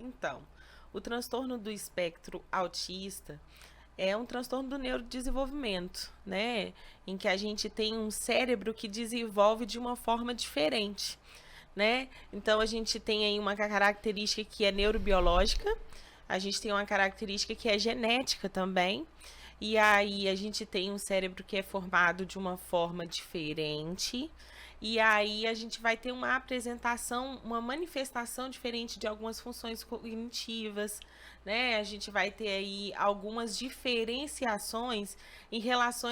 Então, o transtorno do espectro autista é um transtorno do neurodesenvolvimento, né? Em que a gente tem um cérebro que desenvolve de uma forma diferente, né? Então, a gente tem aí uma característica que é neurobiológica, a gente tem uma característica que é genética também, e aí a gente tem um cérebro que é formado de uma forma diferente. E aí a gente vai ter uma apresentação, uma manifestação diferente de algumas funções cognitivas, né? A gente vai ter aí algumas diferenciações em relação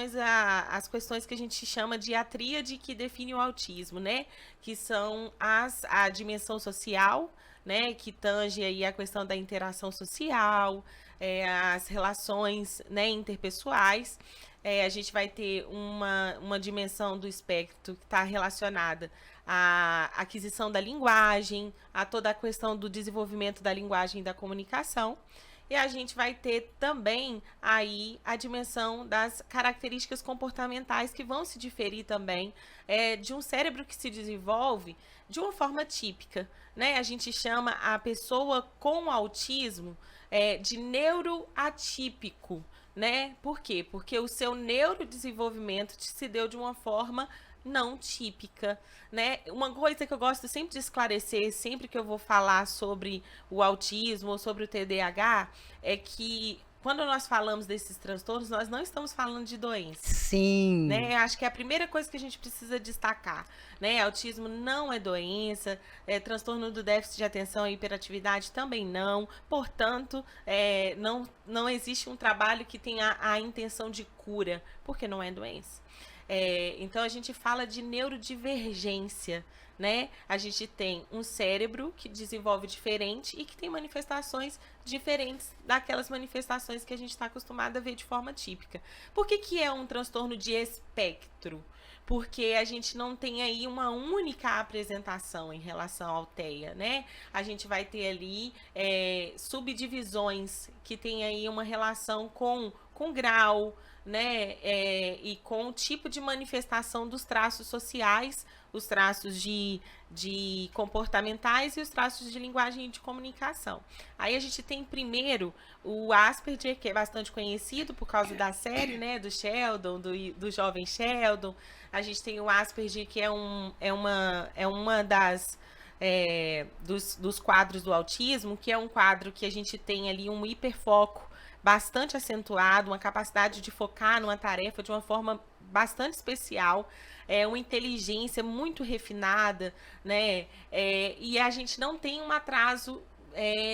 às questões que a gente chama de a tríade que define o autismo, né? Que são a dimensão social, né? Que tange aí a questão da interação social, as relações, né, interpessoais. A gente vai ter uma dimensão do espectro que está relacionada à aquisição da linguagem, a toda a questão do desenvolvimento da linguagem e da comunicação. E a gente vai ter também aí a dimensão das características comportamentais que vão se diferir também de um cérebro que se desenvolve de uma forma típica, né? A gente chama a pessoa com autismo de neuroatípico, né? Por quê? Porque o seu neurodesenvolvimento se deu de uma forma não típica, né? Uma coisa que eu gosto sempre de esclarecer, sempre que eu vou falar sobre o autismo ou sobre o TDAH, é que quando nós falamos desses transtornos, nós não estamos falando de doença. Sim. Né? Acho que é a primeira coisa que a gente precisa destacar, né? Autismo não é doença, transtorno do déficit de atenção e hiperatividade também não. Portanto, não existe um trabalho que tenha a intenção de cura, porque não é doença. Então a gente fala de neurodivergência, né? A gente tem um cérebro que desenvolve diferente e que tem manifestações diferentes daquelas manifestações que a gente está acostumado a ver de forma típica. Por que é um transtorno de espectro? Porque a gente não tem aí uma única apresentação em relação ao TEA, né? A gente vai ter ali subdivisões que tem aí uma relação com grau, né? E com o tipo de manifestação dos traços sociais, os traços de comportamentais e os traços de linguagem e de comunicação. Aí a gente tem primeiro o Asperger, que é bastante conhecido por causa da série, né? Do Sheldon, do jovem Sheldon. A gente tem o Asperger, que é uma dos quadros do autismo, que é um quadro que a gente tem ali um hiperfoco bastante acentuado, uma capacidade de focar numa tarefa de uma forma bastante especial, uma inteligência muito refinada, né? E a gente não tem um atraso,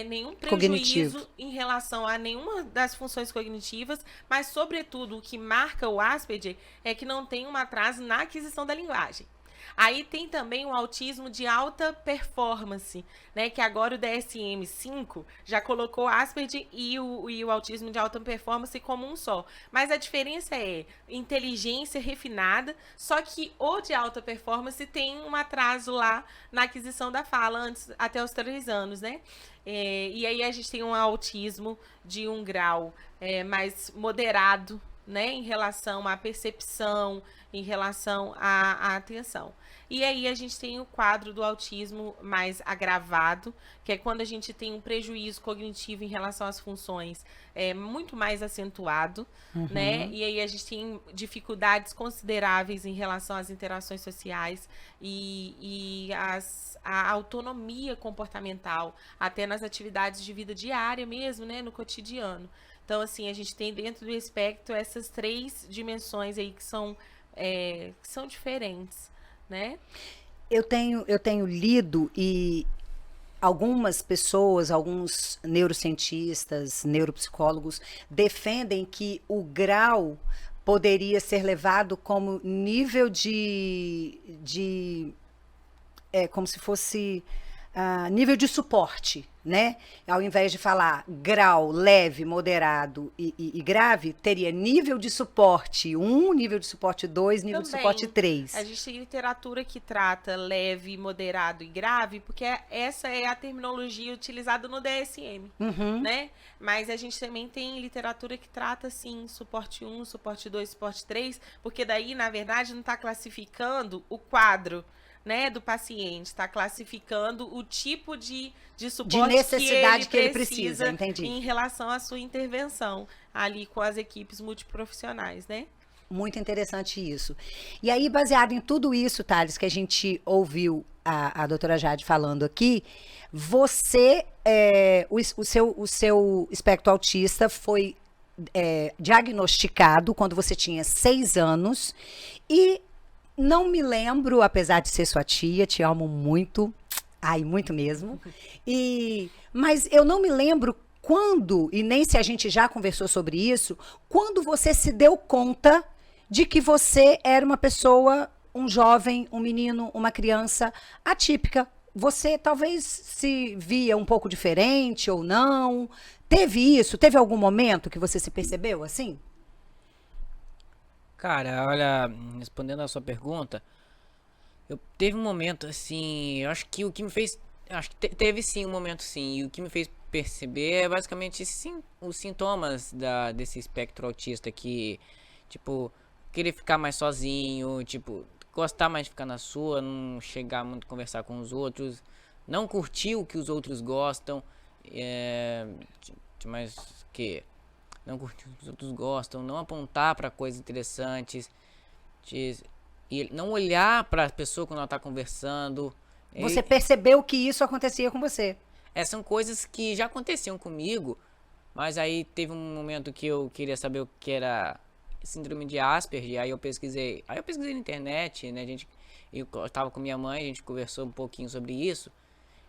nenhum Cognitivo. prejuízo em relação a nenhuma das funções cognitivas, mas, sobretudo, o que marca o Asperger é que não tem um atraso na aquisição da linguagem. Aí tem também o autismo de alta performance, né? Que agora o DSM-5 já colocou Asperger e o autismo de alta performance como um só. Mas a diferença é inteligência refinada, só que o de alta performance tem um atraso lá na aquisição da fala, antes até os 3 anos, né? E aí a gente tem um autismo de um grau mais moderado, né, em relação à percepção, em relação à atenção. E aí a gente tem o quadro do autismo mais agravado, que é quando a gente tem um prejuízo cognitivo em relação às funções muito mais acentuado, né? E aí a gente tem dificuldades consideráveis em relação às interações sociais e a autonomia comportamental, até nas atividades de vida diária mesmo, né, no cotidiano. Então, assim, a gente tem dentro do espectro essas 3 dimensões aí que são diferentes, né? Eu tenho lido e algumas pessoas, alguns neurocientistas, neuropsicólogos, defendem que o grau poderia ser levado como nível como se fosse nível de suporte, né? Ao invés de falar grau, leve, moderado e grave, teria nível de suporte 1, nível de suporte 2, nível de suporte Também a 3. gente tem literatura que trata leve, moderado e grave, porque essa é a terminologia utilizada no DSM, né? Mas a gente também tem literatura que trata, sim, suporte 1, suporte 2, suporte 3, porque daí, na verdade, não está classificando o quadro, né, do paciente, está classificando o tipo de De suporte necessidade que ele precisa entendi. em relação à sua intervenção ali com as equipes multiprofissionais, né? Muito interessante isso. E aí, baseado em tudo isso, Thales, que a gente ouviu a doutora Jade falando aqui, você, o seu espectro autista foi diagnosticado quando você tinha 6 anos e não me lembro, apesar de ser sua tia, te amo muito, ai, muito mesmo, mas eu não me lembro quando, e nem se a gente já conversou sobre isso, quando você se deu conta de que você era uma pessoa, um jovem, um menino, uma criança atípica. Você talvez se via um pouco diferente ou não. Teve isso? Teve algum momento que você se percebeu assim? Cara, olha, respondendo a sua pergunta, eu teve um momento assim, eu acho que o que me fez, acho que teve sim um momento sim, e o que me fez perceber é basicamente sim os sintomas desse espectro autista que, tipo, querer ficar mais sozinho, tipo, gostar mais de ficar na sua, não chegar muito a conversar com os outros, não curtir o que os outros gostam, mas que não curtir o que os outros gostam, não apontar para coisas interessantes, e não olhar para a pessoa quando ela está conversando. Você percebeu que isso acontecia com você? São coisas que já aconteciam comigo, mas aí teve um momento que eu queria saber o que era síndrome de Asperger, aí eu pesquisei na internet, né, eu tava com minha mãe, a gente conversou um pouquinho sobre isso,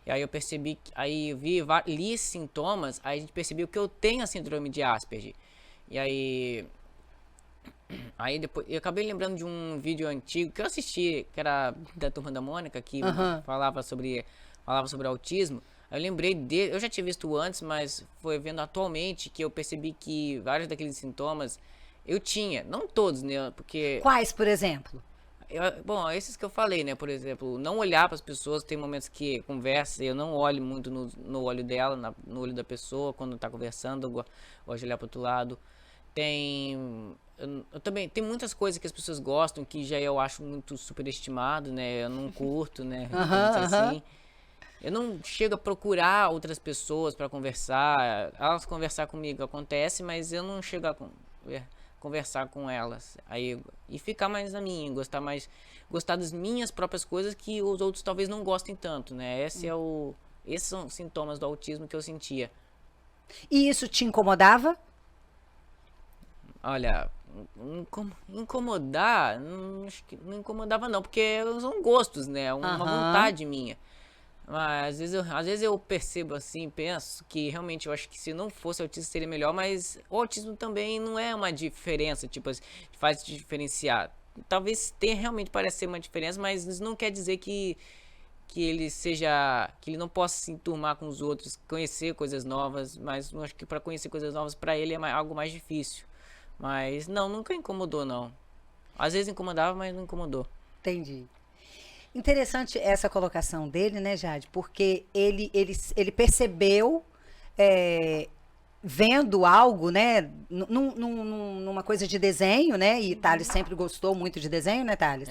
e aí eu percebi, aí eu li esses sintomas, aí a gente percebeu que eu tenho a síndrome de Asperger, e aí depois, eu acabei lembrando de um vídeo antigo que eu assisti, que era da Turma da Mônica, que falava sobre autismo. Eu lembrei dele, eu já tinha visto antes, mas foi vendo atualmente que eu percebi que vários daqueles sintomas eu tinha, não todos, né, porque... Quais, por exemplo? Bom, esses que eu falei, né, por exemplo, não olhar para as pessoas, tem momentos que conversa, eu não olho muito no olho dela, no olho da pessoa, quando tá conversando, eu gosto de olhar para outro lado. Eu também, tem muitas coisas que as pessoas gostam, que já eu acho muito superestimado, né, eu não curto, né, assim. Eu não chego a procurar outras pessoas para conversar, elas conversar comigo acontece, mas eu não chego a conversar com elas, aí e ficar mais na minha, gostar das minhas próprias coisas que os outros talvez não gostem tanto, né? Esses são os sintomas do autismo que eu sentia. E isso te incomodava? Olha, incomodar, acho que não incomodava não, porque são gostos, né? Uma vontade minha. Mas às vezes eu percebo assim, penso que realmente eu acho que se não fosse autista seria melhor, mas o autismo também não é uma diferença, tipo, faz diferenciar. Talvez tenha realmente parece ser uma diferença, mas isso não quer dizer que ele não possa se enturmar com os outros, conhecer coisas novas, mas eu acho que para conhecer coisas novas para ele é algo mais difícil. Mas não, nunca incomodou não. Às vezes incomodava, mas não incomodou. Entendi. Interessante essa colocação dele, né, Jade? Porque ele percebeu, vendo algo, né, numa coisa de desenho, né? E Thales sempre gostou muito de desenho, né, Thales?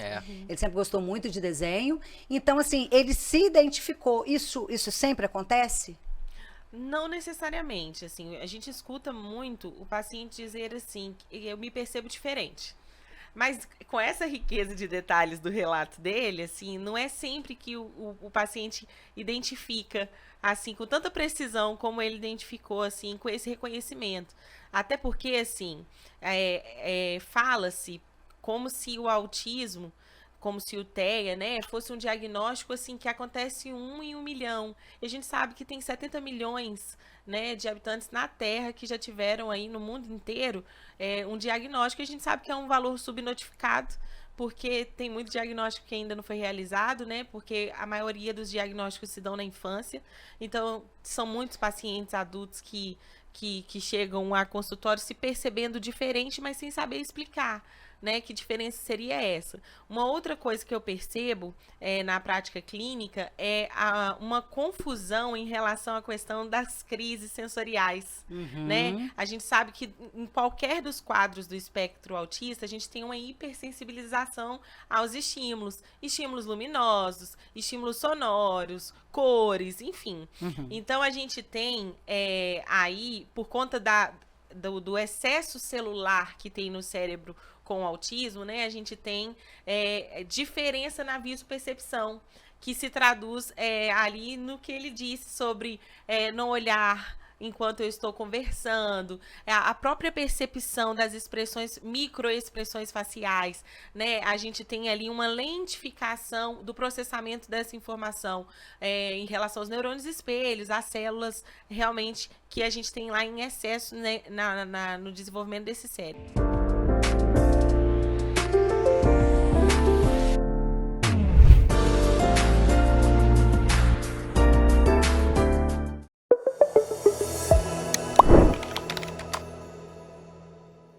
Ele sempre gostou muito de desenho. Então, assim, ele se identificou. Isso sempre acontece? Não necessariamente, assim, a gente escuta muito o paciente dizer assim, eu me percebo diferente. Mas com essa riqueza de detalhes do relato dele, assim, não é sempre que o paciente identifica, assim, com tanta precisão como ele identificou, assim, com esse reconhecimento. Até porque, assim, fala-se como se o autismo, como se o TEA, né, fosse um diagnóstico, assim, que acontece 1 em 1 milhão. E a gente sabe que tem 70 milhões, né, de habitantes na Terra que já tiveram aí no mundo inteiro um diagnóstico. A gente sabe que é um valor subnotificado, porque tem muito diagnóstico que ainda não foi realizado, né, porque a maioria dos diagnósticos se dão na infância. Então, são muitos pacientes adultos que chegam a consultório se percebendo diferente, mas sem saber explicar, né? Que diferença seria essa? Uma outra coisa que eu percebo na prática clínica é uma confusão em relação à questão das crises sensoriais, né? A gente sabe que em qualquer dos quadros do espectro autista, a gente tem uma hipersensibilização aos estímulos, estímulos luminosos, estímulos sonoros, cores, enfim. Então, a gente tem aí, por conta do excesso celular que tem no cérebro com o autismo, né? A gente tem diferença na visopercepção, que se traduz ali no que ele disse sobre não olhar enquanto eu estou conversando, a própria percepção das expressões, microexpressões faciais, né? A gente tem ali uma lentificação do processamento dessa informação em relação aos neurônios espelhos, às células realmente que a gente tem lá em excesso, né, no desenvolvimento desse cérebro.